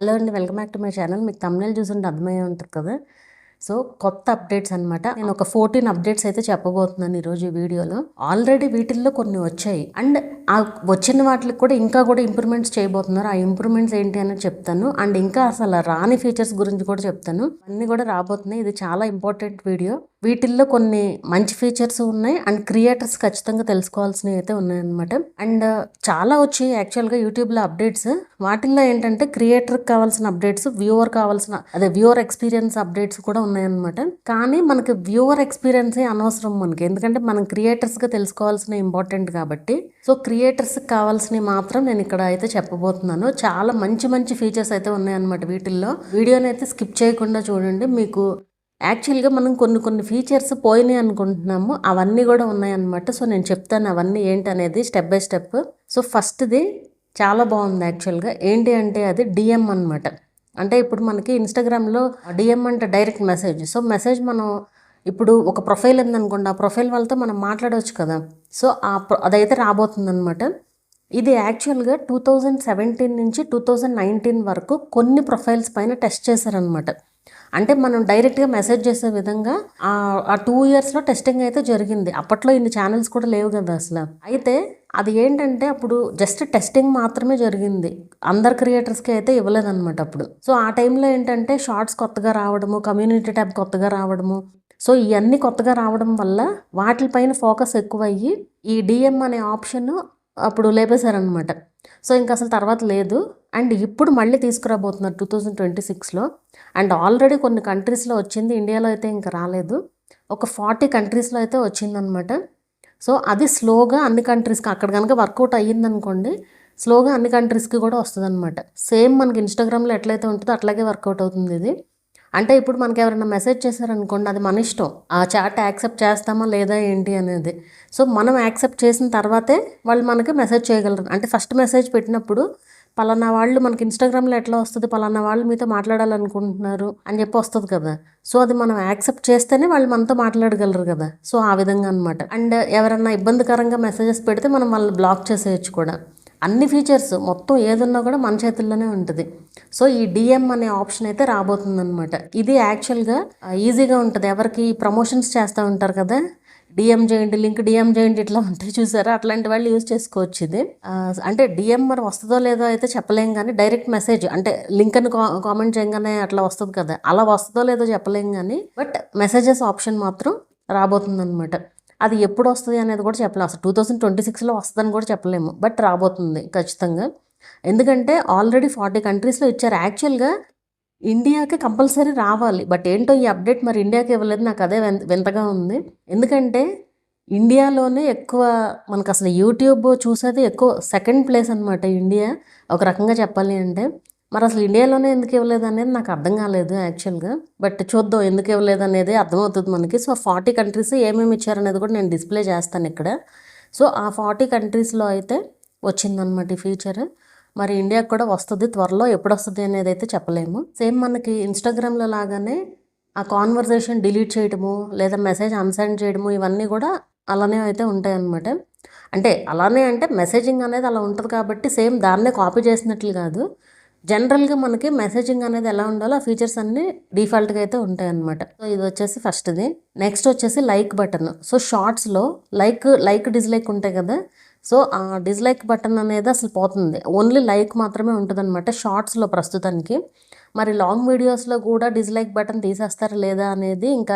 Hello అండి, welcome back to my channel. మీకు thumbnail చూసుంటే అర్థమయ్యే ఉంటుంది కదా. సో కొత్త అప్డేట్స్ అనమాట. నేను ఒక 14 అప్డేట్స్ అయితే చెప్పబోతున్నాను ఈరోజు ఈ వీడియోలో. ఆల్రెడీ వీటిల్లో కొన్ని వచ్చాయి అండ్ ఆ వచ్చిన వాటికి కూడా ఇంకా కూడా ఇంప్రూవ్మెంట్స్ చేయబోతున్నారు. ఆ ఇంప్రూవ్మెంట్స్ ఏంటి అనేది చెప్తాను అండ్ ఇంకా అసలు రాని ఫీచర్స్ గురించి కూడా చెప్తాను. అన్నీ కూడా రాబోతున్నాయి. ఇది చాలా ఇంపార్టెంట్ వీడియో. వీటిల్లో కొన్ని మంచి ఫీచర్స్ ఉన్నాయి అండ్ క్రియేటర్స్ ఖచ్చితంగా తెలుసుకోవాల్సినవి అయితే ఉన్నాయన్నమాట. అండ్ చాలా వచ్చాయి యాక్చువల్గా యూట్యూబ్లో అప్డేట్స్. వాటిల్లో ఏంటంటే క్రియేటర్కి కావాల్సిన అప్డేట్స్, వ్యూవర్ ఎక్స్పీరియన్స్ అప్డేట్స్ కూడా ఉన్నాయన్నమాట. కానీ మనకి వ్యూవర్ ఎక్స్పీరియన్సే అనవసరం మనకి, ఎందుకంటే మనం క్రియేటర్స్గా తెలుసుకోవాల్సిన ఇంపార్టెంట్ కాబట్టి. సో క్రియేటర్స్కి కావాల్సినవి మాత్రం నేను ఇక్కడ అయితే చెప్పబోతున్నాను. చాలా మంచి మంచి ఫీచర్స్ అయితే ఉన్నాయన్నమాట వీటిల్లో. వీడియోని అయితే స్కిప్ చేయకుండా చూడండి. మీకు యాక్చువల్గా మనం కొన్ని ఫీచర్స్ పోయినాయి అనుకుంటున్నాము, అవన్నీ కూడా ఉన్నాయన్నమాట. సో నేను చెప్తాను అవన్నీ ఏంటి అనేది స్టెప్ బై స్టెప్. సో ఫస్ట్ది చాలా బాగుంది యాక్చువల్గా. ఏంటి అంటే అది డిఎం అనమాట. అంటే ఇప్పుడు మనకి ఇన్స్టాగ్రామ్లో డిఎం అంటే డైరెక్ట్ మెసేజ్. సో మెసేజ్ మనం ఇప్పుడు ఒక ప్రొఫైల్ ఉందనుకోండి, ఆ ప్రొఫైల్ వాళ్ళతో మనం మాట్లాడవచ్చు కదా. సో అదైతే రాబోతుందన్నమాట. ఇది యాక్చువల్గా 2017 నుంచి 2019 వరకు కొన్ని ప్రొఫైల్స్ పైన టెస్ట్ చేశారనమాట. అంటే మనం డైరెక్ట్గా మెసేజ్ చేసే విధంగా ఆ 2 yearsలో టెస్టింగ్ అయితే జరిగింది. అప్పట్లో ఇన్ని ఛానల్స్ కూడా లేవు కదా అసలు. అయితే అది ఏంటంటే అప్పుడు జస్ట్ టెస్టింగ్ మాత్రమే జరిగింది, అందరు క్రియేటర్స్కి అయితే ఇవ్వలేదన్నమాట అప్పుడు. సో ఆ టైంలో ఏంటంటే షార్ట్స్ కొత్తగా రావడము, కమ్యూనిటీ ట్యాబ్ కొత్తగా రావడము, సో ఇవన్నీ కొత్తగా రావడం వల్ల వాటిపైన ఫోకస్ ఎక్కువయ్యి ఈ డిఎం అనే ఆప్షన్ అప్పుడు లేపేశారనమాట. సో ఇంకా అసలు తర్వాత లేదు. అండ్ ఇప్పుడు మళ్ళీ తీసుకురాబోతున్నారు 2026లో. అండ్ ఆల్రెడీ కొన్ని కంట్రీస్లో వచ్చింది, ఇండియాలో అయితే ఇంకా రాలేదు. ఒక 40 కంట్రీస్లో అయితే వచ్చిందనమాట. సో అది స్లోగా అన్ని కంట్రీస్కి, అక్కడ కనుక వర్కౌట్ అయ్యిందనుకోండి, స్లోగా అన్ని కంట్రీస్కి కూడా వస్తుంది అనమాట. సేమ్ మనకి ఇన్స్టాగ్రామ్లో ఎట్లయితే ఉంటుందో అట్లాగే వర్కౌట్ అవుతుంది ఇది. అంటే ఇప్పుడు మనకి ఎవరైనా మెసేజ్ చేశారనుకోండి, అది మన ఇష్టం, ఆ చాట్ యాక్సెప్ట్ చేస్తామా లేదా ఏంటి అనేది. సో మనం యాక్సెప్ట్ చేసిన తర్వాతే వాళ్ళు మనకి మెసేజ్ చేయగలరు. అంటే ఫస్ట్ మెసేజ్ పెట్టినప్పుడు పలానా వాళ్ళు మనకి ఇన్స్టాగ్రామ్లో ఎట్లా వస్తుంది, పలానా వాళ్ళు మీతో మాట్లాడాలనుకుంటున్నారు అని చెప్పి వస్తుంది కదా. సో అది మనం యాక్సెప్ట్ చేస్తేనే వాళ్ళు మనతో మాట్లాడగలరు కదా. సో ఆ విధంగా అనమాట. అండ్ ఎవరన్నా ఇబ్బందికరంగా మెసేజెస్ పెడితే మనం వాళ్ళని బ్లాక్ చేసేయచ్చు కూడా. అన్ని ఫీచర్స్ మొత్తం ఏదున్నా కూడా మన చేతుల్లోనే ఉంటుంది. సో ఈ డిఎం అనే ఆప్షన్ అయితే రాబోతుందన్నమాట. ఇది యాక్చువల్గా ఈజీగా ఉంటుంది. ఎవరికి ప్రమోషన్స్ చేస్తూ ఉంటారు కదా, డిఎం చేయండి, లింక్ డిఎం చేయండి, ఇట్లా ఉంటాయి చూసారా, అట్లాంటి వాళ్ళు యూజ్ చేసుకోవచ్చు ఇది. అంటే డిఎం మరి వస్తుందో లేదో అయితే చెప్పలేం, కానీ డైరెక్ట్ మెసేజ్ అంటే లింక్ అని కామెంట్ చేయగానే అట్లా వస్తుంది కదా, అలా వస్తుందో లేదో చెప్పలేం కానీ బట్ మెసేజెస్ ఆప్షన్ మాత్రం రాబోతుందన్నమాట. అది ఎప్పుడు వస్తుంది అనేది కూడా చెప్పలేము. అసలు 2026లో వస్తుందని కూడా చెప్పలేము, బట్ రాబోతుంది ఖచ్చితంగా. ఎందుకంటే ఆల్రెడీ 40 కంట్రీస్లో ఇచ్చారు. యాక్చువల్గా ఇండియాకి కంపల్సరీ రావాలి, బట్ ఏంటో ఈ అప్డేట్ మరి ఇండియాకి ఇవ్వలేదు. నాకు అదే వింతగా ఉంది. ఎందుకంటే ఇండియాలోనే ఎక్కువ మనకు అసలు యూట్యూబ్ చూసేది ఎక్కువ, సెకండ్ ప్లేస్ అనమాట ఇండియా ఒక రకంగా చెప్పాలి అంటే. మరి అసలు ఇండియాలోనే ఎందుకు ఇవ్వలేదు అనేది నాకు అర్థం కాలేదు యాక్చువల్గా. బట్ చూద్దాం ఎందుకు ఇవ్వలేదు అనేది అర్థమవుతుంది మనకి. సో 40 కంట్రీస్ ఏమేమి ఇచ్చారనేది కూడా నేను డిస్ప్లే చేస్తాను ఇక్కడ. సో ఆ 40 కంట్రీస్లో అయితే వచ్చిందనమాట ఈ ఫీచర్. మరి ఇండియాకి కూడా వస్తుంది త్వరలో, ఎప్పుడు వస్తుంది అనేది అయితే చెప్పలేము. సేమ్ మనకి ఇన్స్టాగ్రామ్లో లాగానే ఆ కాన్వర్జేషన్ డిలీట్ చేయడము లేదా మెసేజ్ అన్సెండ్ చేయడము ఇవన్నీ కూడా అలానే అయితే ఉంటాయి అన్నమాట. అంటే అలానే అంటే మెసేజింగ్ అనేది అలా ఉంటుంది కాబట్టి సేమ్ దాన్నే కాపీ చేసినట్లు కాదు. జనరల్గా మనకి మెసేజింగ్ అనేది ఎలా ఉండాలో ఆ ఫీచర్స్ అన్నీ డిఫాల్ట్గా అయితే ఉంటాయి అన్నమాట. సో ఇది వచ్చేసి ఫస్ట్ది. నెక్స్ట్ వచ్చేసి లైక్ బటన్. సో షార్ట్స్లో లైక్ డిస్లైక్ ఉంటాయి కదా. సో ఆ డిస్లైక్ బటన్ అనేది అసలు పోతుంది, ఓన్లీ లైక్ మాత్రమే ఉంటుంది అనమాట షార్ట్స్లో ప్రస్తుతానికి. మరి లాంగ్ వీడియోస్లో కూడా డిస్లైక్ బటన్ తీసేస్తారా లేదా అనేది ఇంకా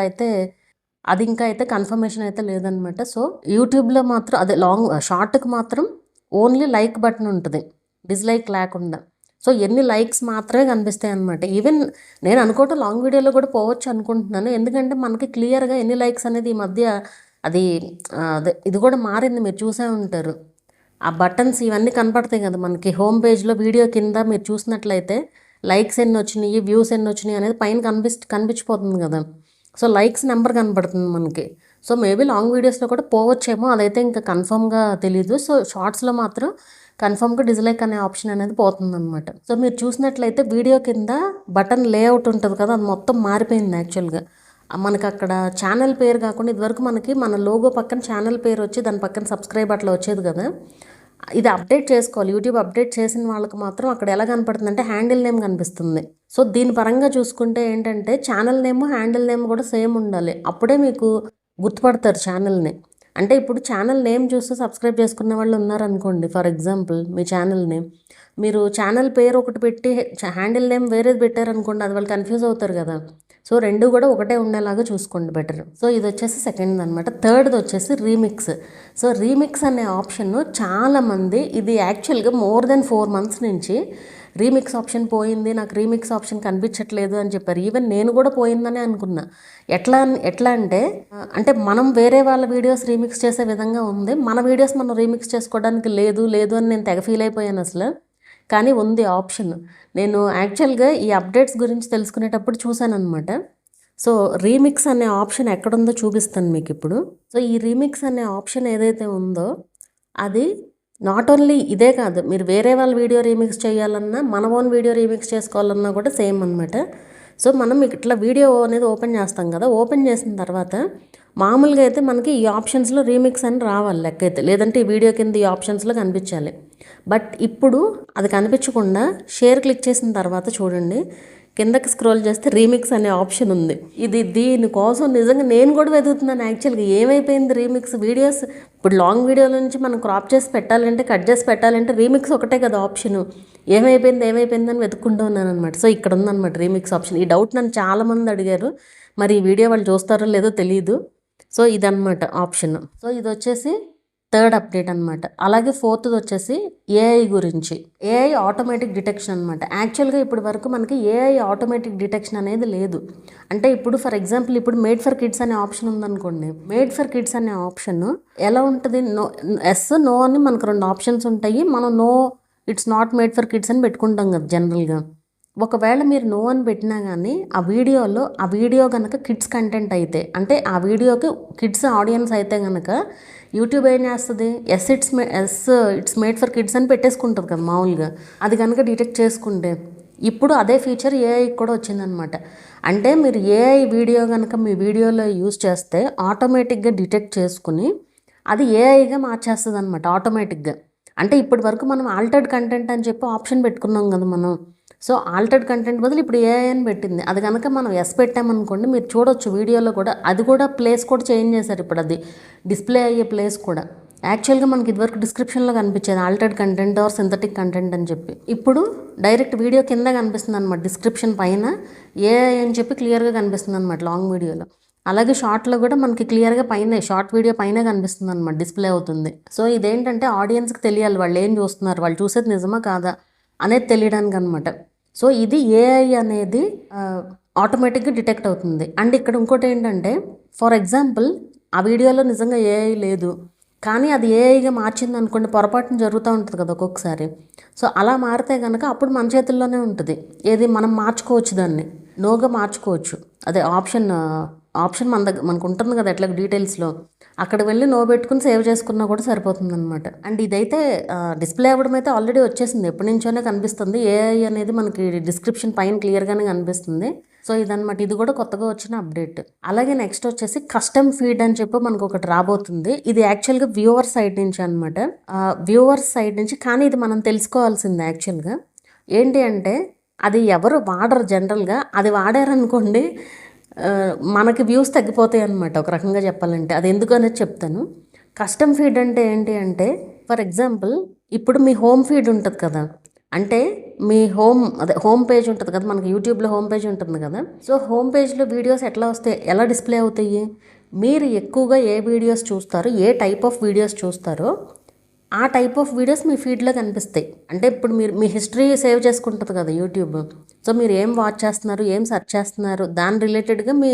అయితే కన్ఫర్మేషన్ అయితే లేదనమాట. సో యూట్యూబ్లో మాత్రం అదే షార్ట్కి మాత్రం ఓన్లీ లైక్ బటన్ ఉంటుంది, డిస్లైక్ లేకుండా. సో ఎన్ని లైక్స్ మాత్రమే కనిపిస్తాయి అనమాట. ఈవెన్ నేను అనుకోవటం లాంగ్ వీడియోలో కూడా పోవచ్చు అనుకుంటున్నాను, ఎందుకంటే మనకి క్లియర్గా ఎన్ని లైక్స్ అనేది ఈ మధ్య అది అదే ఇది కూడా మారింది, మీరు చూసే ఉంటారు. ఆ బటన్స్ ఇవన్నీ కనపడతాయి కదా మనకి హోమ్ పేజ్లో, వీడియో కింద మీరు చూసినట్లయితే లైక్స్ ఎన్ని వచ్చినాయి, వ్యూస్ ఎన్ని వచ్చినాయి అనేది పైన కనిపించిపోతుంది కదా. సో లైక్స్ నెంబర్ కనపడుతుంది మనకి. సో మేబీ లాంగ్ వీడియోస్లో కూడా పోవచ్చేమో, అదైతే ఇంకా కన్ఫర్మ్గా తెలీదు. సో షార్ట్స్లో మాత్రం కన్ఫర్మ్గా డిస్లైక్ అనే ఆప్షన్ అనేది పోతుందన్నమాట. సో మీరు చూసినట్లయితే వీడియో కింద బటన్ లేఅవుట్ ఉంటుంది కదా, అది మొత్తం మారిపోయింది యాక్చువల్గా. మనకు అక్కడ ఛానల్ పేరు కాకుండా ఇదివరకు మనకి మన లోగో పక్కన ఛానల్ పేరు వచ్చి దాని పక్కన సబ్స్క్రైబ్ అట్లా వచ్చేది కదా. ఇది అప్డేట్ చేసుకోవాలి. యూట్యూబ్ అప్డేట్ చేసిన వాళ్ళకి మాత్రం అక్కడ ఎలా కనపడుతుంది అంటే హ్యాండిల్ నేమ్ కనిపిస్తుంది. సో దీని పరంగా చూసుకుంటే ఏంటంటే ఛానల్ నేమ్ హ్యాండిల్ నేమ్ కూడా సేమ్ ఉండాలి. అప్పుడే మీకు గుర్తుపడతారు ఛానల్ని. అంటే ఇప్పుడు ఛానల్ నేమ్ చూస్తూ సబ్స్క్రైబ్ చేసుకున్న వాళ్ళు ఉన్నారనుకోండి, for example me channel name, మీరు ఛానల్ పేరు ఒకటి పెట్టి హ్యాండిల్ నేమ్ వేరేది పెట్టారనుకోండి, అది వాళ్ళు కన్ఫ్యూజ్ అవుతారు కదా. సో రెండు కూడా ఒకటే ఉండేలాగా చూసుకోండి బెటర్. సో ఇది వచ్చేసి సెకండ్ అనమాట. థర్డ్ది వచ్చేసి రీమిక్స్. సో రీమిక్స్ అనే ఆప్షన్ చాలామంది, ఇది యాక్చువల్గా మోర్ దెన్ 4 months నుంచి రీమిక్స్ ఆప్షన్ పోయింది, నాకు రీమిక్స్ ఆప్షన్ కనిపించట్లేదు అని చెప్పారు. ఈవెన్ నేను కూడా పోయిందని అనుకున్నా. ఎట్లా అంటే మనం వేరే వాళ్ళ వీడియోస్ రీమిక్స్ చేసే విధంగా ఉంది, మన వీడియోస్ మనం రీమిక్స్ చేసుకోవడానికి లేదు అని నేను తెగ ఫీల్ అయిపోయాను అసలు. కానీ ఉంది ఆప్షన్. నేను యాక్చువల్గా ఈ అప్డేట్స్ గురించి తెలుసుకునేటప్పుడు చూశాను అనమాట. సో రీమిక్స్ అనే ఆప్షన్ ఎక్కడుందో చూపిస్తాను మీకు ఇప్పుడు. సో ఈ రీమిక్స్ అనే ఆప్షన్ ఏదైతే ఉందో అది నాట్ ఓన్లీ ఇదే కాదు, మీరు వేరే వాళ్ళ వీడియో రీమిక్స్ చేయాలన్నా, మన ఓన్ వీడియో రీమిక్స్ చేసుకోవాలన్నా కూడా సేమ్ అనమాట. సో మనం ఇట్లా వీడియో అనేది ఓపెన్ చేస్తాం కదా, ఓపెన్ చేసిన తర్వాత మామూలుగా అయితే మనకి ఈ ఆప్షన్స్లో రీమిక్స్ అని రావాలి లెక్క అయితే, లేదంటే ఈ వీడియో కింద ఈ ఆప్షన్స్లో కనిపించాలి. బట్ ఇప్పుడు అది కనిపించకుండా షేర్ క్లిక్ చేసిన తర్వాత చూడండి, కిందకి స్క్రోల్ చేస్తే రీమిక్స్ అనే ఆప్షన్ ఉంది. దీనికోసం నిజంగా నేను కూడా వెతుకుతున్నాను యాక్చువల్గా. ఏమైపోయింది రీమిక్స్ వీడియోస్? ఇప్పుడు లాంగ్ వీడియోల నుంచి మనం క్రాప్ చేసి పెట్టాలంటే, కట్ చేసి పెట్టాలంటే రీమిక్స్ ఒకటే కదా ఆప్షను. ఏమైపోయింది అని వెతుక్కుంటూ ఉన్నాను అనమాట. సో ఇక్కడ ఉందన్నమాట రీమిక్స్ ఆప్షన్. ఈ డౌట్ నన్ను చాలామంది అడిగారు. మరి ఈ వీడియో వాళ్ళు చూస్తారో లేదో తెలియదు. సో ఇదన్నమాట ఆప్షన్. సో ఇది వచ్చేసి థర్డ్ అప్డేట్ అనమాట. అలాగే ఫోర్త్ది వచ్చేసి ఏఐ గురించి. ఏఐ ఆటోమేటిక్ డిటెక్షన్ అనమాట. యాక్చువల్గా ఇప్పటి వరకు మనకి ఏఐ ఆటోమేటిక్ డిటెక్షన్ అనేది లేదు. అంటే ఇప్పుడు ఫర్ ఎగ్జాంపుల్ ఇప్పుడు మేడ్ ఫర్ కిడ్స్ అనే ఆప్షన్ ఉందనుకోండి. మేడ్ ఫర్ కిడ్స్ అనే ఆప్షన్ ఎలా ఉంటుంది? ఎస్ నో అని మనకు 2 ఆప్షన్స్ ఉంటాయి. మనం no it's not made for kids అని పెట్టుకుంటాం కదా జనరల్గా. ఒకవేళ మీరు నో అని పెట్టినా కానీ ఆ వీడియో కనుక కిడ్స్ కంటెంట్ అయితే, అంటే ఆ వీడియోకి కిడ్స్ ఆడియన్స్ అయితే కనుక యూట్యూబ్ ఏం చేస్తుంది? ఇట్స్ మేడ్ ఫర్ కిడ్స్ అని పెట్టేసుకుంటుంది కదా మామూలుగా. అది కనుక డిటెక్ట్ చేసుకుంటే, ఇప్పుడు అదే ఫీచర్ ఏఐ కూడా వచ్చిందనమాట. అంటే మీరు ఏఐ వీడియో కనుక మీ వీడియోలో యూజ్ చేస్తే ఆటోమేటిక్గా డిటెక్ట్ చేసుకుని అది ఏఐగా మార్చేస్తుంది అనమాట ఆటోమేటిక్గా. అంటే ఇప్పటి వరకు మనం ఆల్టర్డ్ కంటెంట్ అని చెప్పి ఆప్షన్ పెట్టుకున్నాం కదా మనం. సో ఆల్టర్డ్ కంటెంట్ బదులు ఇప్పుడు ఏఐ అని పెట్టింది. అది కనుక మనం ఎస్ పెట్టామనుకోండి, మీరు చూడొచ్చు వీడియోలో కూడా, అది కూడా ప్లేస్ కూడా చేంజ్ చేశారు ఇప్పుడు. అది డిస్ప్లే అయ్యే ప్లేస్ కూడా యాక్చువల్గా మనకి ఇదివరకు డిస్క్రిప్షన్లో కనిపించేది altered content or synthetic content అని చెప్పి. ఇప్పుడు డైరెక్ట్ వీడియో కింద కనిపిస్తుంది అనమాట, డిస్క్రిప్షన్ పైన ఏఐ అని చెప్పి క్లియర్గా కనిపిస్తుంది అనమాట లాంగ్ వీడియోలో. అలాగే షార్ట్లో కూడా మనకి క్లియర్గా పైన షార్ట్ వీడియో పైన కనిపిస్తుంది అనమాట, డిస్ప్లే అవుతుంది. సో ఇదేంటంటే ఆడియన్స్కి తెలియాలి వాళ్ళు ఏం చూస్తున్నారు, వాళ్ళు చూసేది నిజమా కాదా అనేది తెలియడానికి అనమాట. సో ఇది ఏఐ అనేది ఆటోమేటిక్గా డిటెక్ట్ అవుతుంది. అండ్ ఇక్కడ ఇంకోటి ఏంటంటే, ఫర్ ఎగ్జాంపుల్ ఆ వీడియోలో నిజంగా ఏఐ లేదు, కానీ అది ఏఐగా మార్చింది అనుకోండి, పొరపాటున జరుగుతూ ఉంటుంది కదా ఒక్కొక్కసారి. సో అలా మారితే కనుక అప్పుడు మన చేతుల్లోనే ఉంటుంది. ఏది మనం మార్చుకోవచ్చు, దాన్ని నోగా మార్చుకోవచ్చు. అదే ఆప్షన్ మనకు ఉంటుంది కదా ఎట్లా డీటెయిల్స్లో, అక్కడ వెళ్ళి నో పెట్టుకుని సేవ్ చేసుకున్నా కూడా సరిపోతుంది అనమాట. అండ్ ఇదైతే డిస్ప్లే అవ్వడం అయితే ఆల్రెడీ వచ్చేసింది, ఎప్పటి నుంచోనే కనిపిస్తుంది. ఏఐ అనేది మనకి డిస్క్రిప్షన్ పైన క్లియర్గానే కనిపిస్తుంది. సో ఇదనమాట, ఇది కూడా కొత్తగా వచ్చిన అప్డేట్. అలాగే నెక్స్ట్ వచ్చేసి కస్టమ్ ఫీడ్ అని చెప్పి మనకు ఒకటి రాబోతుంది. ఇది యాక్చువల్గా వ్యూవర్ సైడ్ నుంచి అనమాట, వ్యూవర్స్ సైడ్ నుంచి. కానీ ఇది మనం తెలుసుకోవాల్సింది యాక్చువల్గా ఏంటి అంటే, అది ఎవరు వాడరు జనరల్గా. అది వాడారనుకోండి మనకి వ్యూస్ తగ్గిపోతాయి అనమాట ఒక రకంగా చెప్పాలంటే. అది ఎందుకు అనేది చెప్తాను. కస్టమ్ ఫీడ్ అంటే ఏంటి అంటే, ఫర్ ఎగ్జాంపుల్ ఇప్పుడు మీ హోమ్ ఫీడ్ ఉంటుంది కదా, అంటే మీ హోమ్ పేజ్ ఉంటుంది కదా, మనకి యూట్యూబ్లో హోమ్ పేజ్ ఉంటుంది కదా. సో హోమ్ పేజ్లో వీడియోస్ ఎట్లా వస్తాయి, ఎలా డిస్ప్లే అవుతాయి? మీరు ఎక్కువగా ఏ వీడియోస్ చూస్తారో, ఏ టైప్ ఆఫ్ వీడియోస్ చూస్తారో ఆ టైప్ ఆఫ్ వీడియోస్ మీ ఫీడ్లో కనిపిస్తాయి. అంటే ఇప్పుడు మీరు మీ హిస్టరీ సేవ్ చేసుకుంటుంది కదా యూట్యూబ్. సో మీరు ఏం వాచ్ చేస్తున్నారు, ఏం సెర్చ్ చేస్తున్నారు, దాని రిలేటెడ్గా మీ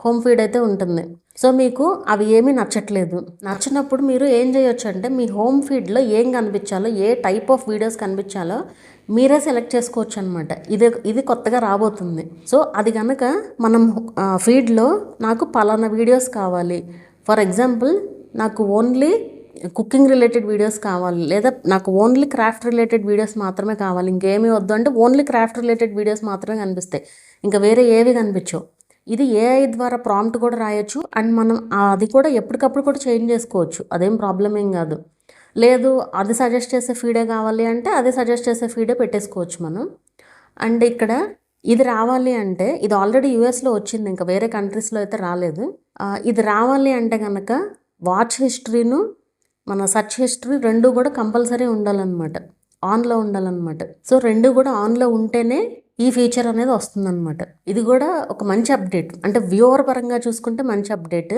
హోమ్ ఫీడ్ అయితే ఉంటుంది. సో మీకు అవి ఏమీ నచ్చినప్పుడు మీరు ఏం చేయొచ్చు అంటే, మీ హోమ్ ఫీడ్లో ఏం కనిపించాలో, ఏ టైప్ ఆఫ్ వీడియోస్ కనిపించాలో మీరే సెలెక్ట్ చేసుకోవచ్చు అనమాట. ఇది కొత్తగా రాబోతుంది. సో అది కనుక మనం ఫీడ్లో నాకు పలానా వీడియోస్ కావాలి, ఫర్ ఎగ్జాంపుల్ నాకు ఓన్లీ కుకింగ్ రిలేటెడ్ వీడియోస్ కావాలి, లేదా నాకు ఓన్లీ క్రాఫ్ట్ రిలేటెడ్ వీడియోస్ మాత్రమే కావాలి, ఇంకేమీ వద్దు అంటే ఓన్లీ క్రాఫ్ట్ రిలేటెడ్ వీడియోస్ మాత్రమే కనిపిస్తాయి, ఇంకా వేరే ఏవి కనిపించవు. ఇది ఏఐ ద్వారా ప్రాంప్ట్ కూడా రాయొచ్చు. అండ్ మనం అది కూడా ఎప్పటికప్పుడు కూడా చేంజ్ చేసుకోవచ్చు, అదేం ప్రాబ్లం ఏం కాదు. లేదు అది సజెస్ట్ చేసే ఫీడే కావాలి అంటే అది సజెస్ట్ చేసే ఫీడే పెట్టేసుకోవచ్చు మనం. అండ్ ఇక్కడ ఇది రావాలి అంటే ఇది ఆల్రెడీ యూఎస్లో వచ్చింది, ఇంకా వేరే కంట్రీస్లో అయితే రాలేదు. ఇది రావాలి అంటే కనుక వాచ్ హిస్టరీను మన సెర్చ్ హిస్టరీ రెండు కూడా కంపల్సరీ ఉండాలన్నమాట, ఆన్లో ఉండాలన్నమాట. సో రెండు కూడా ఆన్లో ఉంటేనే ఈ ఫీచర్ అనేది వస్తుందన్నమాట. ఇది కూడా ఒక మంచి అప్డేట్, అంటే వ్యూవర్ పరంగా చూసుకుంటే మంచి అప్డేట్,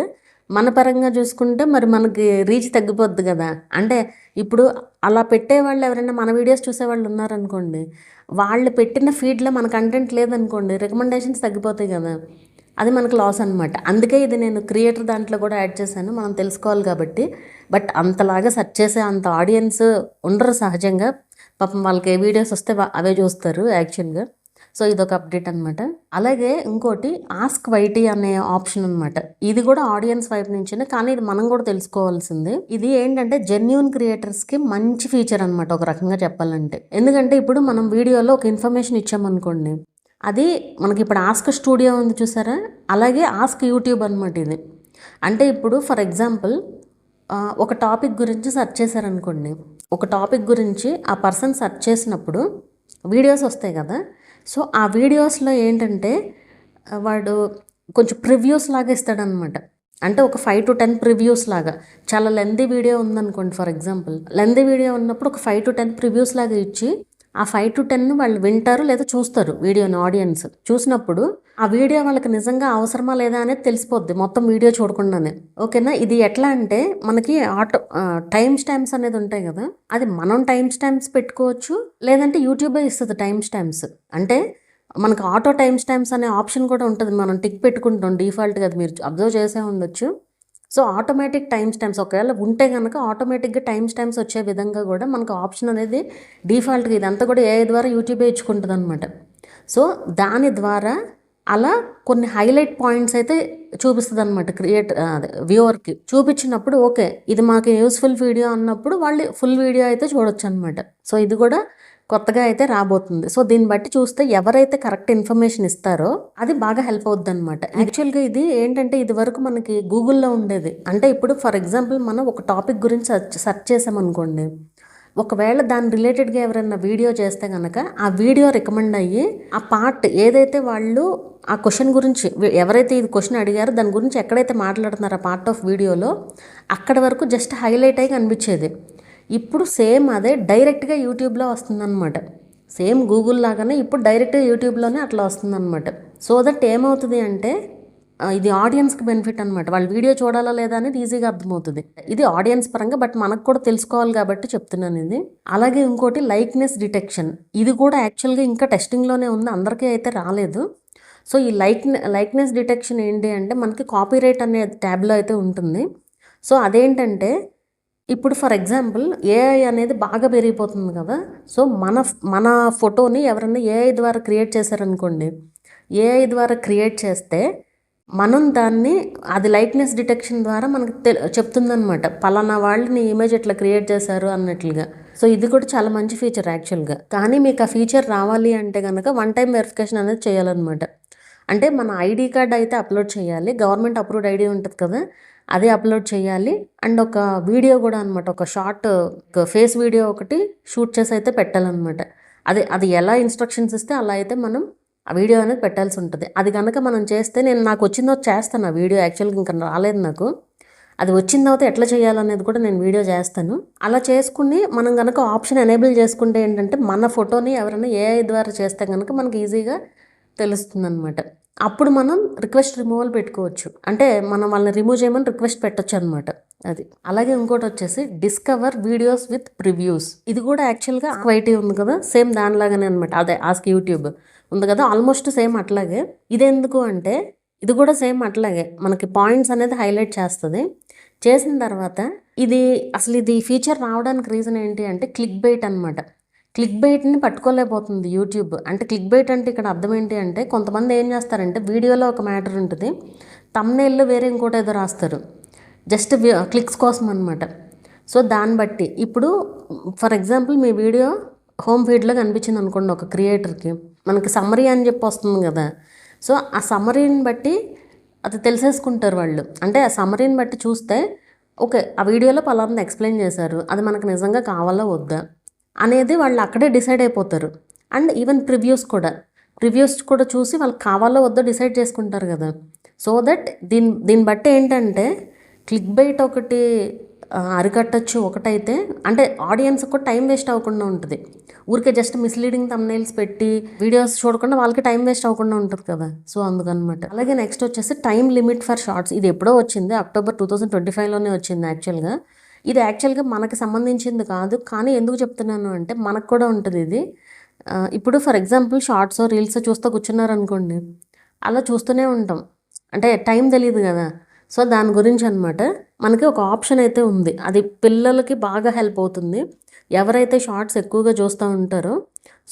మన పరంగా చూసుకుంటే మరి మనకి రీచ్ తగ్గిపోద్ది కదా. అంటే ఇప్పుడు అలా పెట్టేవాళ్ళు ఎవరైనా మన వీడియోస్ చూసేవాళ్ళు ఉన్నారనుకోండి, వాళ్ళు పెట్టిన ఫీడ్లో మన కంటెంట్ లేదనుకోండి, రికమెండేషన్స్ తగ్గిపోతాయి కదా, అది మనకు లాస్ అనమాట. అందుకే ఇది నేను క్రియేటర్ దాంట్లో కూడా యాడ్ చేశాను, మనం తెలుసుకోవాలి కాబట్టి. బట్ అంతలాగా సెర్చ్ చేసే అంత ఆడియన్స్ ఉండరు సహజంగా, పాపం వాళ్ళకి ఏ వీడియోస్ వస్తే అవే చూస్తారు యాక్చువల్గా. సో ఇదొక అప్డేట్ అనమాట. అలాగే ఇంకోటి ఆస్క్ వైటీ అనే ఆప్షన్ అనమాట. ఇది కూడా ఆడియన్స్ వైపు నుంచినే, కానీ ఇది మనం కూడా తెలుసుకోవాల్సింది. ఇది ఏంటంటే జెన్యూన్ క్రియేటర్స్కి మంచి ఫీచర్ అనమాట ఒక రకంగా చెప్పాలంటే. ఎందుకంటే ఇప్పుడు మనం వీడియోలో ఒక ఇన్ఫర్మేషన్ ఇచ్చామనుకోండి, అది మనకి ఇప్పుడు ఆస్క్ స్టూడియో ఉంది చూసారా, అలాగే ఆస్క్ యూట్యూబ్ అనమాట ఇది. అంటే ఇప్పుడు ఫర్ ఎగ్జాంపుల్ ఒక టాపిక్ గురించి సెర్చ్ చేశారనుకోండి, ఒక టాపిక్ గురించి ఆ పర్సన్ సెర్చ్ చేసినప్పుడు వీడియోస్ వస్తాయి కదా. సో ఆ వీడియోస్లో ఏంటంటే వాడు కొంచెం ప్రివ్యూస్ లాగా ఇస్తాడనమాట. అంటే ఒక 5 to 10 ప్రివ్యూస్ లాగా. చాలా లెంతీ వీడియో ఉందనుకోండి, ఫర్ ఎగ్జాంపుల్ లెంతీ వీడియో ఉన్నప్పుడు ఒక 5 to 10 ప్రివ్యూస్ లాగా ఇచ్చి ఆ 5 to 10 వాళ్ళు వింటారు లేదా చూస్తారు వీడియోని. ఆడియన్స్ చూసినప్పుడు ఆ వీడియో వాళ్ళకి నిజంగా అవసరమా లేదా అనేది తెలిసిపోద్ది మొత్తం వీడియో చూడకుండానే. ఓకేనా. ఇది ఎట్లా అంటే మనకి టైమ్ స్టాంప్స్ అనేది ఉంటాయి కదా, అది మనం టైమ్ స్టాంప్స్ పెట్టుకోవచ్చు, లేదంటే యూట్యూబే ఇస్తుంది టైమ్ స్టాంప్స్. అంటే మనకు ఆటో టైమ్ స్టాంప్స్ అనే ఆప్షన్ కూడా ఉంటుంది, మనం టిక్ పెట్టుకుంటాం డిఫాల్ట్గా, అది మీరు అబ్జర్వ్ చేసే ఉండొచ్చు. సో ఆటోమేటిక్ టైమ్ స్టాంప్స్ ఒకవేళ ఉంటే కనుక ఆటోమేటిక్గా టైమ్ స్టాంప్స్ వచ్చే విధంగా కూడా మనకు ఆప్షన్ అనేది డిఫాల్ట్గా ఇదంతా కూడా ఏఐ ద్వారా యూట్యూబే ఇచ్చుకుంటుంది అనమాట. సో దాని ద్వారా అలా కొన్ని హైలైట్ పాయింట్స్ అయితే చూపిస్తుంది అనమాట అదే వ్యూవర్కి. చూపించినప్పుడు ఓకే ఇది మాకు యూస్ఫుల్ వీడియో అన్నప్పుడు వాళ్ళు ఫుల్ వీడియో అయితే చూడొచ్చు అనమాట. సో ఇది కూడా కొత్తగా అయితే రాబోతుంది. సో దీన్ని బట్టి చూస్తే ఎవరైతే కరెక్ట్ ఇన్ఫర్మేషన్ ఇస్తారో అది బాగా హెల్ప్ అవుద్ది అనమాట. యాక్చువల్గా ఇది ఏంటంటే ఇది వరకు మనకి గూగుల్లో ఉండేది. అంటే ఇప్పుడు ఫర్ ఎగ్జాంపుల్ మనం ఒక టాపిక్ గురించి సెర్చ్ చేసామనుకోండి, ఒకవేళ దాని రిలేటెడ్గా ఎవరైనా వీడియో చేస్తే కనుక ఆ వీడియో రికమెండ్ అయ్యి ఆ పార్ట్ ఏదైతే వాళ్ళు ఆ క్వశ్చన్ గురించి ఎవరైతే ఇది క్వశ్చన్ అడిగారో దాని గురించి ఎక్కడైతే మాట్లాడుతున్నారో ఆ పార్ట్ ఆఫ్ వీడియోలో అక్కడ వరకు జస్ట్ హైలైట్ అయ్యి కనిపించేది. ఇప్పుడు సేమ్ అదే డైరెక్ట్గా యూట్యూబ్లో వస్తుందన్నమాట. సేమ్ గూగుల్ లాగానే ఇప్పుడు డైరెక్ట్గా యూట్యూబ్లోనే అట్లా వస్తుందన్నమాట. సో దట్ ఏమవుతుంది అంటే ఇది ఆడియన్స్కి బెనిఫిట్ అనమాట. వాళ్ళు వీడియో చూడాలా లేదా అనేది ఈజీగా అర్థమవుతుంది. ఇది ఆడియన్స్ పరంగా, బట్ మనకు కూడా తెలుసుకోవాలి కాబట్టి చెప్తున్నాను ఇది. అలాగే ఇంకోటి లైక్నెస్ డిటెక్షన్, ఇది కూడా యాక్చువల్గా ఇంకా టెస్టింగ్లోనే ఉంది, అందరికీ అయితే రాలేదు. సో ఈ లైక్నెస్ డిటెక్షన్ ఏంటి అంటే మనకి కాపీరైట్ అనే ట్యాబ్లో అయితే ఉంటుంది. సో అదేంటంటే ఇప్పుడు ఫర్ ఎగ్జాంపుల్ ఏఐ అనేది బాగా పెరిగిపోతుంది కదా. సో మన ఫోటోని ఎవరైనా ఏఐ ద్వారా క్రియేట్ చేశారనుకోండి, ఏఐ ద్వారా క్రియేట్ చేస్తే మనం దాన్ని అది లైక్నెస్ డిటెక్షన్ ద్వారా మనకు చెప్తుందనమాట, పలానా వాళ్ళని ఇమేజ్ ఎట్లా క్రియేట్ చేశారు అన్నట్లుగా. సో ఇది కూడా చాలా మంచి ఫీచర్ యాక్చువల్గా. కానీ మీకు ఆ ఫీచర్ రావాలి అంటే కనుక 1 time వెరిఫికేషన్ అనేది చేయాలన్నమాట. అంటే మన ఐడి కార్డ్ అయితే అప్లోడ్ చేయాలి, గవర్నమెంట్ అప్రూవ్డ్ ఐడి ఉంటుంది కదా, అదే అప్లోడ్ చేయాలి. అండ్ ఒక వీడియో కూడా అనమాట, ఒక షార్ట్ ఫేస్ వీడియో ఒకటి షూట్ చేసి అయితే పెట్టాలన్నమాట. అది ఎలా ఇన్స్ట్రక్షన్స్ ఇస్తే అలా అయితే మనం ఆ వీడియో అనేది పెట్టాల్సి ఉంటుంది. అది కనుక మనం చేస్తే నాకు వచ్చిందో చేస్తాను ఆ వీడియో, యాక్చువల్గా ఇంకా రాలేదు నాకు, అది వచ్చిన తర్వాత ఎట్లా చేయాలనేది కూడా నేను వీడియో చేస్తాను. అలా చేసుకుని మనం కనుక ఆప్షన్ ఎనేబుల్ చేసుకుంటే ఏంటంటే మన ఫోటోని ఎవరైనా ఏఐ ద్వారా చేస్తే కనుక మనకి ఈజీగా తెలుస్తుంది అనమాట. అప్పుడు మనం రిక్వెస్ట్ రిమూవల్ పెట్టుకోవచ్చు, అంటే మనం వాళ్ళని రిమూవ్ చేయమని రిక్వెస్ట్ పెట్టచ్చు అనమాట. అది అలాగే ఇంకోటి వచ్చేసి డిస్కవర్ వీడియోస్ విత్ ప్రివ్యూస్. ఇది కూడా యాక్చువల్గా వైటీ ఉంది కదా, సేమ్ దానిలాగానే అనమాట. అదే ఆస్క్ యూట్యూబ్ ఉంది కదా, ఆల్మోస్ట్ సేమ్ అట్లాగే. ఇదెందుకు అంటే ఇది కూడా సేమ్ అట్లాగే మనకి పాయింట్స్ అనేది హైలైట్ చేస్తుంది. చేసిన తర్వాత ఇది ఫీచర్ రావడానికి రీజన్ ఏంటి అంటే క్లిక్ బైట్ అనమాట. క్లిక్ బైట్ని పట్టుకోలేకపోతుంది యూట్యూబ్. అంటే క్లిక్ బైట్ అంటే ఇక్కడ అర్థం ఏంటి అంటే కొంతమంది ఏం చేస్తారంటే వీడియోలో ఒక మ్యాటర్ ఉంటుంది, థంబ్నెయిల్లో వేరే ఇంకోటి ఏదో రాస్తారు జస్ట్ క్లిక్స్ కోసం అనమాట. సో దాన్ని బట్టి ఇప్పుడు ఫర్ ఎగ్జాంపుల్ మీ వీడియో హోమ్ ఫీడ్లో కనిపించింది అనుకోండి ఒక క్రియేటర్కి, మనకి సమ్మరీ అని చెప్పి వస్తుంది కదా. సో ఆ సమ్మరీని బట్టి అది తెలిసేసుకుంటారు వాళ్ళు. అంటే ఆ సమ్మరీని బట్టి చూస్తే ఓకే, ఆ వీడియోలో పలానా ఎక్స్ప్లెయిన్ చేశారు, అది మనకు నిజంగా కావాలా వద్దా అనేది వాళ్ళు అక్కడే డిసైడ్ అయిపోతారు. అండ్ ఈవెన్ ప్రివ్యూస్ కూడా చూసి వాళ్ళకి కావాలో వద్దో డిసైడ్ చేసుకుంటారు కదా. సో దట్ దీన్ని బట్టి ఏంటంటే క్లిక్ బైట్ ఒకటి అరికట్టచ్చు ఒకటైతే, అంటే ఆడియన్స్ కూడా టైం వేస్ట్ అవ్వకుండా ఉంటుంది. ఊరికే జస్ట్ మిస్లీడింగ్ థంబ్నెయిల్స్ పెట్టి వీడియోస్ చూడకుండా వాళ్ళకి టైం వేస్ట్ అవ్వకుండా ఉంటుంది కదా. సో అందుకనమాట. అలాగే నెక్స్ట్ వచ్చేసి టైం లిమిట్ ఫర్ షార్ట్స్. ఇది ఎప్పుడో వచ్చింది, అక్టోబర్ 2025లోనే వచ్చింది యాక్చువల్గా. ఇది యాక్చువల్గా మనకి సంబంధించింది కాదు, కానీ ఎందుకు చెప్తున్నాను అంటే మనకు కూడా ఉంటుంది ఇది. ఇప్పుడు ఫర్ ఎగ్జాంపుల్ షార్ట్స్ రీల్స్ చూస్తూ కూర్చున్నారనుకోండి, అలా చూస్తూనే ఉంటాం, అంటే టైం తెలియదు కదా. సో దాని గురించి అనమాట మనకి ఒక ఆప్షన్ అయితే ఉంది, అది పిల్లలకి బాగా హెల్ప్ అవుతుంది. ఎవరైతే షార్ట్స్ ఎక్కువగా చూస్తూ ఉంటారో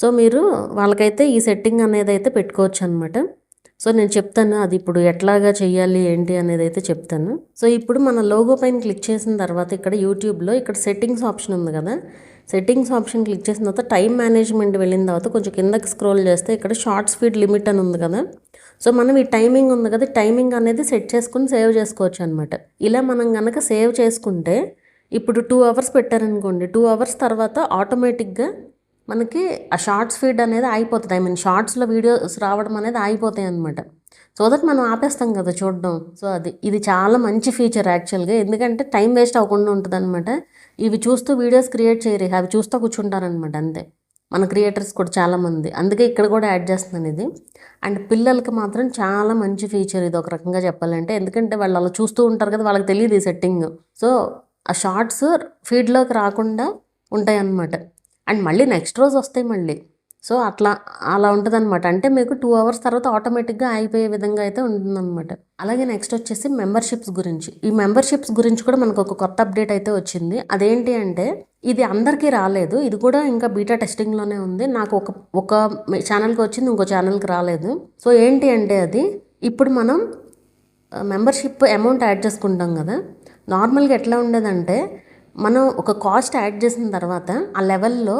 సో మీరు వాళ్ళకైతే ఈ సెట్టింగ్ అనేది అయితే పెట్టుకోవచ్చు అనమాట. సో నేను చెప్తాను అది ఇప్పుడు ఎట్లాగా చెయ్యాలి ఏంటి అనేది అయితే చెప్తాను. సో ఇప్పుడు మన లోగో పైన క్లిక్ చేసిన తర్వాత ఇక్కడ యూట్యూబ్లో ఇక్కడ సెట్టింగ్స్ ఆప్షన్ ఉంది కదా. సెట్టింగ్స్ ఆప్షన్ క్లిక్ చేసిన తర్వాత టైం మేనేజ్మెంట్ వెళ్ళిన తర్వాత కొంచెం కిందకి స్క్రోల్ చేస్తే ఇక్కడ షార్ట్స్ ఫీడ్ లిమిట్ అని ఉంది కదా. సో మనం ఈ టైమింగ్ ఉంది కదా, టైమింగ్ అనేది సెట్ చేసుకుని సేవ్ చేసుకోవచ్చు అనమాట. ఇలా మనం కనుక సేవ్ చేసుకుంటే ఇప్పుడు 2 అవర్స్ పెట్టారనుకోండి, 2 అవర్స్ తర్వాత ఆటోమేటిక్గా మనకి ఆ షార్ట్స్ ఫీడ్ అనేది అయిపోతుంది. షార్ట్స్లో వీడియోస్ రావడం అనేది అయిపోతాయి అనమాట. సో దట్ మనం ఆపేస్తాం కదా చూడడం. సో ఇది చాలా మంచి ఫీచర్ యాక్చువల్గా, ఎందుకంటే టైం వేస్ట్ అవ్వకుండా ఉంటుంది అనమాట. ఇవి చూస్తూ వీడియోస్ క్రియేట్ చేయరు, అవి చూస్తూ కూర్చుంటారనమాట అంతే. మన క్రియేటర్స్ కూడా చాలామంది, అందుకే ఇక్కడ కూడా యాడ్ చేస్తున్నాను ఇది. అండ్ పిల్లలకి మాత్రం చాలా మంచి ఫీచర్ ఇది ఒక రకంగా చెప్పాలంటే, ఎందుకంటే వాళ్ళు అలా చూస్తూ ఉంటారు కదా, వాళ్ళకి తెలియదు ఈ సెట్టింగ్. సో ఆ షార్ట్స్ ఫీడ్లోకి రాకుండా ఉంటాయి అన్నమాట. అండ్ మళ్ళీ నెక్స్ట్ రోజు వస్తాయి మళ్ళీ. సో అలా ఉంటుంది అనమాట. అంటే మీకు 2 అవర్స్ తర్వాత ఆటోమేటిక్గా అయిపోయే విధంగా అయితే ఉంటుందన్నమాట. అలాగే నెక్స్ట్ వచ్చేసి మెంబర్షిప్స్ గురించి. ఈ మెంబర్షిప్స్ గురించి కూడా మనకు ఒక కొత్త అప్డేట్ అయితే వచ్చింది. అదేంటి అంటే ఇది అందరికీ రాలేదు, ఇది కూడా ఇంకా బీటా టెస్టింగ్లోనే ఉంది. నాకు ఒక ఛానల్కి వచ్చింది, ఇంకో ఛానల్కి రాలేదు. సో ఏంటి అంటే అది ఇప్పుడు మనం మెంబర్షిప్ అమౌంట్ యాడ్ చేసుకుంటాం కదా. నార్మల్గా ఎట్లా ఉండేదంటే మనం ఒక కాస్ట్ యాడ్ చేసిన తర్వాత ఆ లెవెల్లో,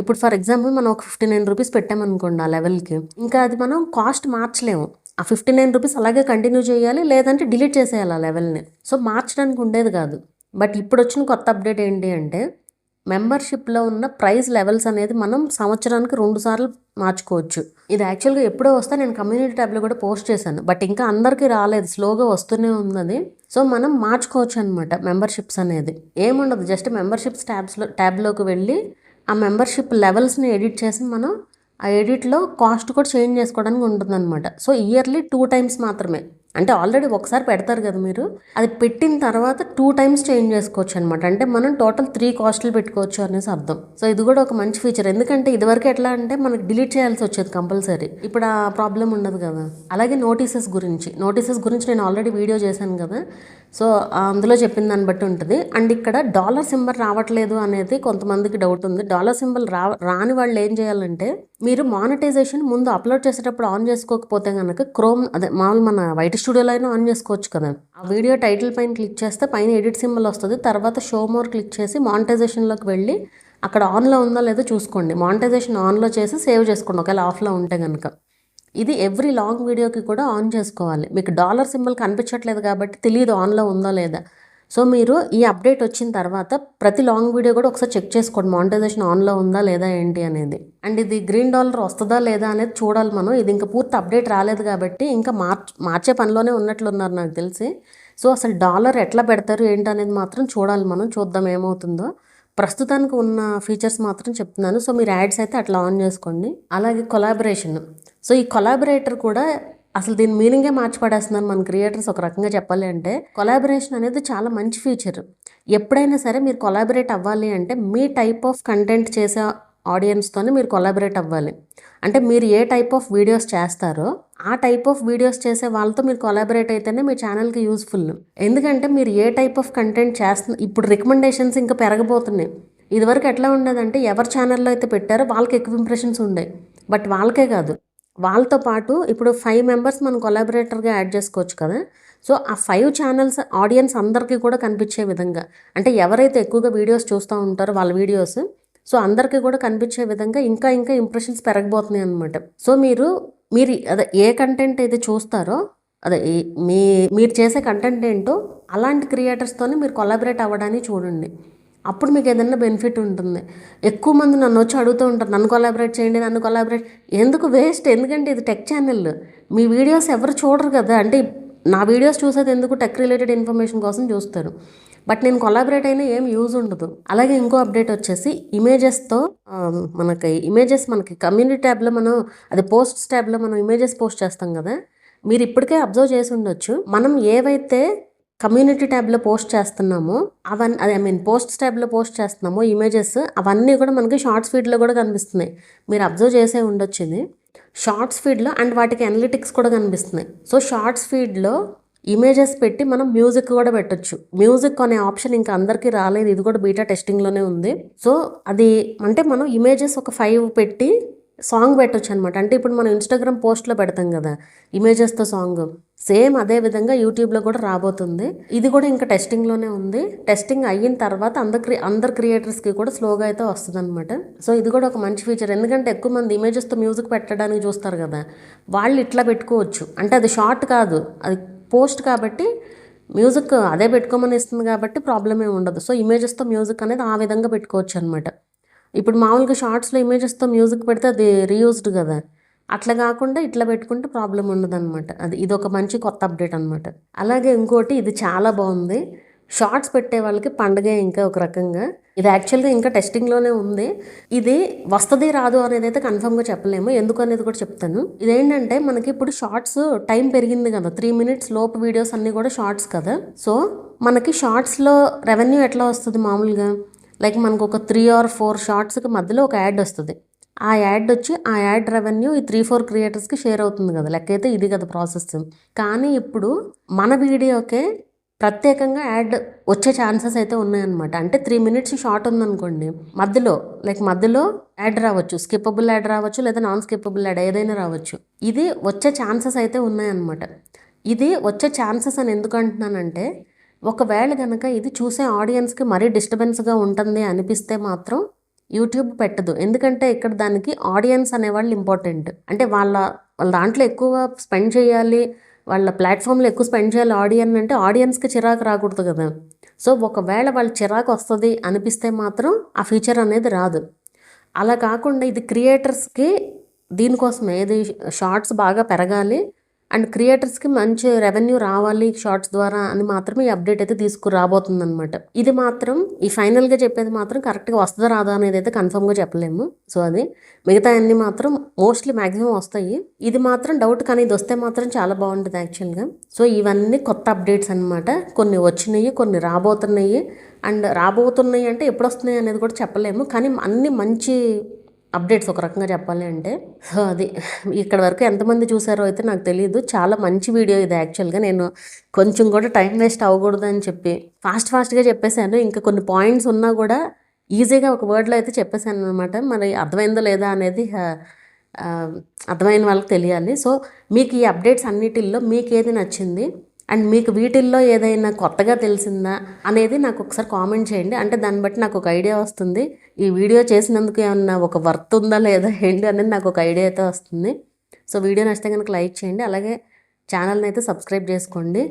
ఇప్పుడు ఫర్ ఎగ్జాంపుల్ మనం ఒక 59 రూపీస్ పెట్టామనుకోండి ఆ లెవెల్కి, ఇంకా అది మనం కాస్ట్ మార్చలేము. ఆ 59 రూపీస్ అలాగే కంటిన్యూ చేయాలి, లేదంటే డిలీట్ చేసేయాలి ఆ లెవెల్ని. సో మార్చడానికి ఉండేది కాదు. బట్ ఇప్పుడు వచ్చిన కొత్త అప్డేట్ ఏంటి అంటే మెంబర్షిప్లో ఉన్న ప్రైస్ లెవెల్స్ అనేది మనం సంవత్సరానికి 2 సార్లు మార్చుకోవచ్చు. ఇది యాక్చువల్గా ఎప్పుడో వస్తే నేను కమ్యూనిటీ ట్యాబ్లో కూడా పోస్ట్ చేశాను, బట్ ఇంకా అందరికీ రాలేదు, స్లోగా వస్తూనే ఉన్నది. సో మనం మార్చుకోవచ్చు అనమాట మెంబర్షిప్స్ అనేది. ఏముండదు, జస్ట్ మెంబర్షిప్స్ ట్యాబ్లోకి వెళ్ళి ఆ మెంబర్షిప్ లెవెల్స్ని ఎడిట్ చేసి మనం ఆ ఎడిట్లో కాస్ట్ కూడా చేంజ్ చేసుకోవడానికి ఉంటుందన్నమాట. సో ఇయర్లీ 2 టైమ్స్ మాత్రమే, అంటే ఆల్రెడీ ఒకసారి పెడతారు కదా మీరు, అది పెట్టిన తర్వాత 2 టైమ్స్ చేంజ్ చేసుకోవచ్చు అనమాట. అంటే మనం టోటల్ 3 కాస్ట్లు పెట్టుకోవచ్చు అనేసి అర్థం. సో ఇది కూడా ఒక మంచి ఫీచర్, ఎందుకంటే ఇదివరకు ఎట్లా అంటే మనకి డిలీట్ చేయాల్సి వచ్చేది కంపల్సరీ, ఇప్పుడు ఆ ప్రాబ్లం ఉండదు కదా. అలాగే నోటీసెస్ గురించి నేను ఆల్రెడీ వీడియో చేశాను కదా. సో అందులో చెప్పిన దాన్ని బట్టి ఉంటుంది. అండ్ ఇక్కడ డాలర్ సింబల్ రావట్లేదు అనేది కొంతమందికి డౌట్ ఉంది. డాలర్ సింబల్ రాని వాళ్ళు ఏం చేయాలంటే, మీరు మానిటైజేషన్ ముందు అప్లోడ్ చేసేటప్పుడు ఆన్ చేసుకోకపోతే కనుక క్రోమ్ మామూలు మన వైట్ స్టూడియోలో అయినా ఆన్ చేసుకోవచ్చు కదా. ఆ వీడియో టైటిల్ పైన క్లిక్ చేస్తే పైన ఎడిట్ సింబల్ వస్తుంది, తర్వాత షో మోర్ క్లిక్ చేసి మానిటైజేషన్లోకి వెళ్ళి అక్కడ ఆన్లో ఉందో లేదో చూసుకోండి. మానిటైజేషన్ ఆన్లో చేసి సేవ్ చేసుకోండి ఒకవేళ ఆఫ్లో ఉంటే కనుక. ఇది ఎవ్రీ లాంగ్ వీడియోకి కూడా ఆన్ చేసుకోవాలి. మీకు డాలర్ సింబల్ కనిపించట్లేదు కాబట్టి తెలియదు ఆన్లో ఉందో లేదా. సో మీరు ఈ అప్డేట్ వచ్చిన తర్వాత ప్రతి లాంగ్ వీడియో కూడా ఒకసారి చెక్ చేసుకోండి మానిటైజేషన్ ఆన్లో ఉందా లేదా ఏంటి అనేది. అండ్ ఇది గ్రీన్ డాలర్ వస్తుందా లేదా అనేది చూడాలి మనం. ఇది ఇంకా పూర్తి అప్డేట్ రాలేదు కాబట్టి ఇంకా మార్చే పనిలోనే ఉన్నట్లున్నారు నాకు తెలిసి. సో అసలు డాలర్ ఎట్లా పెడతారు ఏంటి అనేది మాత్రం చూడాలి మనం, చూద్దాం ఏమవుతుందో. ప్రస్తుతానికి ఉన్న ఫీచర్స్ మాత్రం చెప్తున్నాను. సో మీరు యాడ్స్ అయితే అట్లా ఆన్ చేసుకోండి. అలాగే కొలాబరేషన్. సో ఈ కొలాబరేటర్ కూడా అసలు దీని మీనింగే మార్చి పడేస్తున్నారు మన క్రియేటర్స్ ఒక రకంగా చెప్పాలి అంటే. కొలాబరేషన్ అనేది చాలా మంచి ఫీచర్. ఎప్పుడైనా సరే మీరు కొలాబరేట్ అవ్వాలి అంటే మీ టైప్ ఆఫ్ కంటెంట్ చేసే ఆడియన్స్తోనే మీరు కొలాబరేట్ అవ్వాలి. అంటే మీరు ఏ టైప్ ఆఫ్ వీడియోస్ చేస్తారో ఆ టైప్ ఆఫ్ వీడియోస్ చేసే వాళ్ళతో మీరు కొలాబరేట్ అయితేనే మీ ఛానల్కి యూస్ఫుల్. ఎందుకంటే మీరు ఏ టైప్ ఆఫ్ కంటెంట్ ఇప్పుడు రికమెండేషన్స్ ఇంకా పెరగబోతున్నాయి. ఇదివరకు ఎట్లా ఉండేదంటే ఎవరి ఛానల్లో అయితే పెట్టారో వాళ్ళకి ఎక్కువ ఇంప్రెషన్స్ ఉండే. బట్ వాళ్ళకే కాదు, వాళ్ళతో పాటు ఇప్పుడు 5 మెంబర్స్ మనం కొలాబరేటర్గా యాడ్ చేసుకోవచ్చు కదా. సో ఆ 5 ఛానల్స్ ఆడియన్స్ అందరికీ కూడా కనిపించే విధంగా, అంటే ఎవరైతే ఎక్కువగా వీడియోస్ చూస్తూ ఉంటారో వాళ్ళ వీడియోస్, సో అందరికీ కూడా కనిపించే విధంగా ఇంకా ఇంప్రెషన్స్ పెరగబోతున్నాయి అనమాట. సో మీరు అదే ఏ కంటెంట్ అయితే చూస్తారో అదే మీరు చేసే కంటెంట్ ఏంటో అలాంటి క్రియేటర్స్తోనే మీరు కొలాబరేట్ అవ్వడానికి చూడండి. అప్పుడు మీకు ఏదైనా బెనిఫిట్ ఉంటుంది. ఎక్కువ మంది నన్ను వచ్చి అడుగుతూ ఉంటారు, నన్ను కొలాబరేట్ చేయండి, నన్ను కొలాబరేట్. ఎందుకు వేస్ట్? ఎందుకంటే ఇది టెక్ ఛానల్. మీ వీడియోస్ ఎవరు చూడరు కదా. అంటే నా వీడియోస్ చూసేది ఎందుకు? టెక్ రిలేటెడ్ ఇన్ఫర్మేషన్ కోసం చూస్తారు. బట్ నేను కొలాబరేట్ అయినా ఏం యూజ్ ఉండదు. అలాగే ఇంకో అప్డేట్ వచ్చేసి ఇమేజెస్తో మనకి కమ్యూనిటీ ట్యాబ్లో అది పోస్ట్స్ ట్యాబ్లో మనం ఇమేజెస్ పోస్ట్ చేస్తాం కదా. మీరు ఇప్పటికే అబ్జర్వ్ చేసి ఉండొచ్చు, మనం ఏవైతే కమ్యూనిటీ ట్యాబ్లో పోస్ట్ చేస్తున్నామో పోస్ట్స్ ట్యాబ్లో పోస్ట్ చేస్తున్నామో ఇమేజెస్, అవన్నీ కూడా మనకి షార్ట్స్ ఫీడ్లో కూడా కనిపిస్తున్నాయి. మీరు అబ్జర్వ్ చేసే ఉండొచ్చు ఇది షార్ట్స్ ఫీడ్లో. అండ్ వాటికి అనలిటిక్స్ కూడా కనిపిస్తున్నాయి. సో షార్ట్స్ ఫీడ్లో ఇమేజెస్ పెట్టి మనం మ్యూజిక్ కూడా పెట్టొచ్చు. మ్యూజిక్ అనే ఆప్షన్ ఇంకా అందరికీ రాలేదు, ఇది కూడా బీటా టెస్టింగ్లోనే ఉంది. సో అది అంటే మనం ఇమేజెస్ ఒక 5 పెట్టి సాంగ్ పెట్టొచ్చు అనమాట. అంటే ఇప్పుడు మనం ఇన్స్టాగ్రామ్ పోస్ట్లో పెడతాం కదా ఇమేజెస్తో సాంగ్, సేమ్ అదే విధంగా యూట్యూబ్లో కూడా రాబోతుంది. ఇది కూడా ఇంకా టెస్టింగ్లోనే ఉంది. టెస్టింగ్ అయిన తర్వాత అందరు క్రియేటర్స్కి కూడా స్లోగా అయితే వస్తుంది అనమాట. సో ఇది కూడా ఒక మంచి ఫీచర్. ఎందుకంటే ఎక్కువ మంది ఇమేజెస్తో మ్యూజిక్ పెట్టడానికి చూస్తారు కదా, వాళ్ళు ఇట్లా పెట్టుకోవచ్చు. అంటే అది షార్ట్ కాదు, అది పోస్ట్ కాబట్టి మ్యూజిక్ అదే పెట్టుకోమని ఇస్తుంది కాబట్టి ప్రాబ్లం ఏమి ఉండదు. సో ఇమేజెస్తో మ్యూజిక్ అనేది ఆ విధంగా పెట్టుకోవచ్చు అనమాట. ఇప్పుడు మామూలుగా షార్ట్స్లో ఇమేజెస్తో మ్యూజిక్ పెడితే అది రీయూజ్డ్ కదా, అట్లా కాకుండా ఇట్లా పెట్టుకుంటే ప్రాబ్లం ఉండదు అనమాట. ఇది ఒక మంచి కొత్త అప్డేట్ అనమాట. అలాగే ఇంకోటి, ఇది చాలా బాగుంది. షార్ట్స్ పెట్టే వాళ్ళకి పండగే ఇంకా ఒక రకంగా. ఇది యాక్చువల్గా ఇంకా టెస్టింగ్లోనే ఉంది. ఇది వస్తుంది రాదు అనేది అయితే కన్ఫర్మ్గా చెప్పలేము, ఎందుకు అనేది కూడా చెప్తాను. ఇదేంటంటే మనకి ఇప్పుడు షార్ట్స్ టైం పెరిగింది కదా, 3 minutes లోపు వీడియోస్ అన్నీ కూడా షార్ట్స్ కదా. సో మనకి షార్ట్స్లో రెవెన్యూ ఎట్లా వస్తుంది మామూలుగా, లైక్ మనకు ఒక 3 or 4 షార్ట్స్కి మధ్యలో ఒక యాడ్ వస్తుంది. ఆ యాడ్ వచ్చి ఆ యాడ్ రెవెన్యూ ఈ 3-4 క్రియేటర్స్కి షేర్ అవుతుంది కదా, లెక్క అయితే ఇది కదా ప్రాసెస్. కానీ ఇప్పుడు మన వీడియోకే ప్రత్యేకంగా యాడ్ వచ్చే ఛాన్సెస్ అయితే ఉన్నాయన్నమాట. అంటే 3 minutes షార్ట్ ఉందనుకోండి, మధ్యలో యాడ్ రావచ్చు, స్కిప్పబుల్ యాడ్ రావచ్చు, లేదా నాన్ స్కిప్పబుల్ యాడ్ ఏదైనా రావచ్చు. ఇది వచ్చే ఛాన్సెస్ అయితే ఉన్నాయన్నమాట. ఇది వచ్చే ఛాన్సెస్ అని ఎందుకు అంటున్నానంటే, ఒకవేళ కనుక ఇది చూసే ఆడియన్స్కి మరీ డిస్టర్బెన్స్గా ఉంటుంది అనిపిస్తే మాత్రం యూట్యూబ్ పెట్టదు. ఎందుకంటే ఇక్కడ దానికి ఆడియన్స్ అనేవాళ్ళు ఇంపార్టెంట్. అంటే వాళ్ళ దాంట్లో ఎక్కువ స్పెండ్ చేయాలి, వాళ్ళ ప్లాట్ఫామ్లో ఎక్కువ స్పెండ్ చేయాలి అంటే ఆడియన్స్కి చిరాకు రాకూడదు కదా. సో ఒకవేళ వాళ్ళ చిరాకు వస్తుంది అనిపిస్తే మాత్రం ఆ ఫీచర్ అనేది రాదు. అలా కాకుండా ఇది క్రియేటర్స్కి దీనికోసమే, ఇది షార్ట్స్ బాగా పెరగాలి అండ్ క్రియేటర్స్కి మంచి రెవెన్యూ రావాలి షార్ట్స్ ద్వారా అని మాత్రమే ఈ అప్డేట్ అయితే తీసుకురాబోతుంది అనమాట. ఇది మాత్రం ఈ ఫైనల్గా చెప్పేది మాత్రం కరెక్ట్గా వస్తుందా రాదా అనేది అయితే కన్ఫర్మ్గా చెప్పలేము. సో అది మిగతా అన్ని మాత్రం మోస్ట్లీ మ్యాక్సిమం వస్తాయి. ఇది మాత్రం డౌట్, కానీ ఇది వస్తే మాత్రం చాలా బాగుంటుంది యాక్చువల్గా. సో ఇవన్నీ కొత్త అప్డేట్స్ అనమాట. కొన్ని వచ్చినాయి, కొన్ని రాబోతున్నాయి. అండ్ రాబోతున్నాయి అంటే ఎప్పుడు వస్తున్నాయి అనేది కూడా చెప్పలేము, కానీ అన్ని మంచి అప్డేట్స్ ఒక రకంగా చెప్పాలి అంటే. సో అది ఇక్కడ వరకు ఎంతమంది చూసారో అయితే నాకు తెలియదు. చాలా మంచి వీడియో ఇది యాక్చువల్గా. నేను కొంచెం కూడా టైం వేస్ట్ అవ్వకూడదు అని చెప్పి ఫాస్ట్గా చెప్పేశాను. ఇంకా కొన్ని పాయింట్స్ ఉన్నా కూడా ఈజీగా ఒక వర్డ్లో అయితే చెప్పేశాను అనమాట. మరి అర్థమైందో లేదా అనేది అర్థమైన వాళ్ళకి తెలియాలి. సో మీకు ఈ అప్డేట్స్ అన్నిటిల్లో మీకు ఏది నచ్చింది అండ్ మీకు వీటిల్లో ఏదైనా కొత్తగా తెలిసిందా అనేది నాకు ఒకసారి కామెంట్ చేయండి. అంటే దాన్ని బట్టి నాకు ఒక ఐడియా వస్తుంది, ఈ వీడియో చేసినందుకు ఏమన్నా ఒక వర్త్ ఉందా లేదా ఏంటి అనేది నాకు ఒక ఐడియా అయితే వస్తుంది. సో వీడియో నచ్చితే కనుక లైక్ చేయండి, అలాగే ఛానల్ని అయితే సబ్స్క్రైబ్ చేసుకోండి.